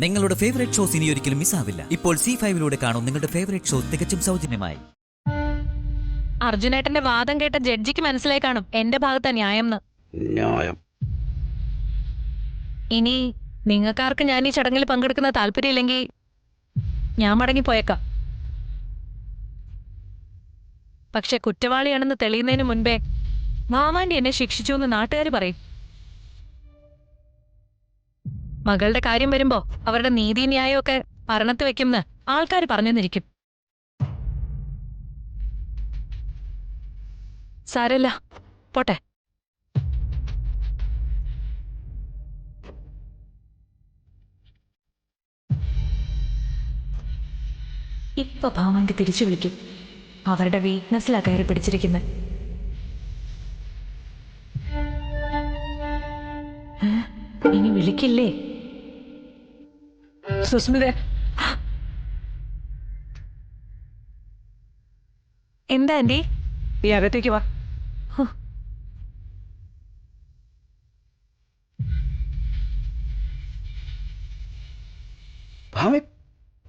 നിങ്ങളുടെ favourite shows ഇനി ഒരിക്കലും മിസ്സാവില്ല. ഇപ്പോൾ C5 കാണും നിങ്ങളുടെ ഫേവറേറ്റ് ഷോ തികച്ചും സൗജന്യമായി. അർജുനേട്ടന്റെ വാദം കേട്ട ജഡ്ജിക്ക് മനസ്സിലായി കാണും എന്റെ ഭാഗത്താ ന്യായം. ഇനി നിങ്ങൾക്കാർക്ക് ഞാൻ ഈ ചടങ്ങിൽ പങ്കെടുക്കുന്ന താല്പര്യമില്ലെങ്കിൽ ഞാൻ മടങ്ങിപ്പോയേക്കാം. പക്ഷെ കുറ്റവാളിയാണെന്ന് തെളിയുന്നതിന് മുൻപേ മാമാണ്ടി എന്നെ ശിക്ഷിച്ചു എന്ന് നാട്ടുകാർ പറയും. മകളുടെ കാര്യം വരുമ്പോ അവരുടെ നീതിന്യായമൊക്കെ ഭരണത്ത് വെക്കുമെന്ന് ആൾക്കാർ പറഞ്ഞെന്നിരിക്കും. സാരല്ല, പോട്ടെ. ഇപ്പൊ ഭാമാണ്ടി തിരിച്ചു വിളിക്കും. അവരുടെ വീക്ക്നെസ്സിലാ കയറി പിടിച്ചിരിക്കുന്നത്. ഇനി വിളിക്കില്ലേ? സുസ്മിത, എന്താ ആന്റി? നീ അകത്തേക്ക് വാ.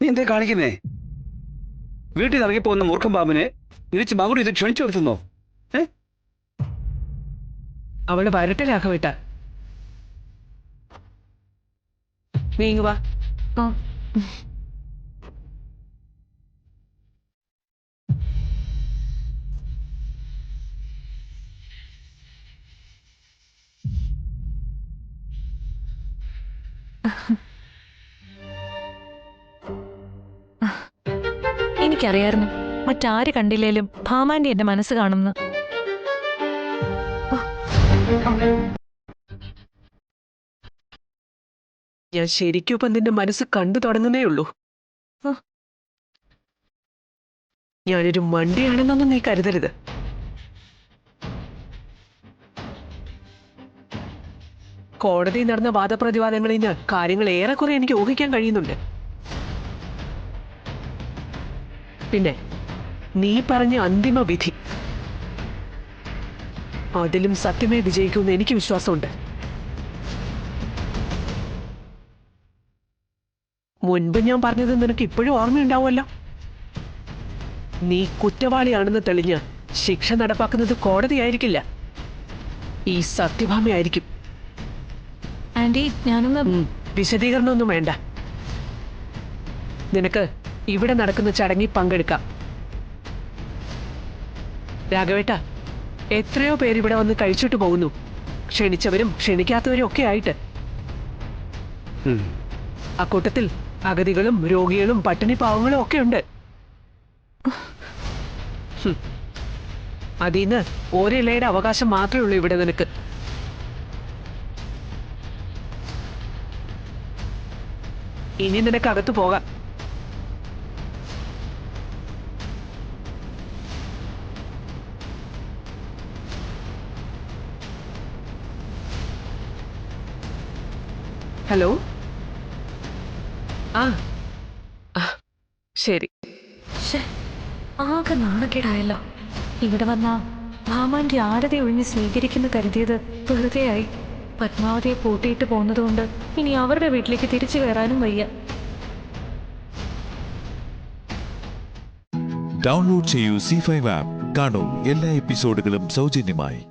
നീ എന്തേ കാണിക്കുന്നേ? വീട്ടിൽ ഇറങ്ങിപ്പോകുന്ന മൂർഖം പാമ്പിനെ തിരിച്ച് മകുടി ഇത് ക്ഷണിച്ചു വരുത്തുന്നോ? അവള് വരട്ടെ രാഘവേട്ട. നീ ഇങ്ങ് വാ. എനിക്കറിയായിരുന്നു മറ്റാര് കണ്ടില്ലേലും ഭാമാണ്ടി എന്റെ മനസ്സ് കാണുന്നു. ഞാൻ ശരിക്കും ഇപ്പം നിന്റെ മനസ്സ് കണ്ടു തുടങ്ങുന്നേ ഉള്ളൂ. ഞാനൊരു മണ്ടിയാണെന്നൊന്നും നീ കരുതരുത്. കോടതിയിൽ നടന്ന വാദപ്രതിവാദങ്ങളിൽ നിന്ന് കാര്യങ്ങൾ ഏറെക്കുറെ എനിക്ക് ഊഹിക്കാൻ കഴിയുന്നുണ്ട്. പിന്നെ നീ പറഞ്ഞ അന്തിമ വിധി, അതിലും സത്യമേ വിജയിക്കുമെന്ന് എനിക്ക് വിശ്വാസമുണ്ട്. മുൻപ് ഞാൻ പറഞ്ഞത് നിനക്ക് ഇപ്പോഴും ഓർമ്മയുണ്ടാവുമല്ലോ. നീ കുറ്റവാളിയാണെന്ന് തെളിഞ്ഞ് ശിക്ഷ നടപ്പാക്കുന്നത് കോടതിയായിരിക്കില്ല, ഈ സത്യഭാമയായിരിക്കും. ആന്റി, ഞാനൊന്ന് വിശദീകരണമൊന്നും വേണ്ട. നിനക്ക് ഇവിടെ നടക്കുന്ന ചടങ്ങിൽ പങ്കെടുക്കാം. രാഘവേട്ട, എത്രയോ പേരിവിടെ വന്ന് കഴിച്ചിട്ട് പോകുന്നു, ക്ഷണിച്ചവരും ക്ഷണിക്കാത്തവരും ഒക്കെ ആയിട്ട്. അക്കൂട്ടത്തിൽ അഗതികളും രോഗികളും പട്ടിണി പാവങ്ങളും ഒക്കെ ഉണ്ട്. അതിന്ന് ഒരിലയുടെ അവകാശം മാത്രമേ ഉള്ളൂ ഇവിടെ നിനക്ക്. ഇനി നിനക്ക് അകത്ത് പോകാം. ഹലോ. ആ ശരി. ആകെ നാണക്കേടായല്ലോ. ഇവിടെ വന്ന ഭാമാണ്ടി ആരതി ഒഴിഞ്ഞ് സ്വീകരിക്കുന്ന കരുതിയത് വെറുതെയായി. പത്മാവതിയെ പൂട്ടിയിട്ട് പോകുന്നതുകൊണ്ട് ഇനി അവരുടെ വീട്ടിലേക്ക് തിരിച്ചു കയറാനും വയ്യ. ഡൗൺലോഡ് ചെയ്യൂ C5 ആപ്പ്. കാണൂ എല്ലാ എപ്പിസോഡുകളും സൗജന്യമായി.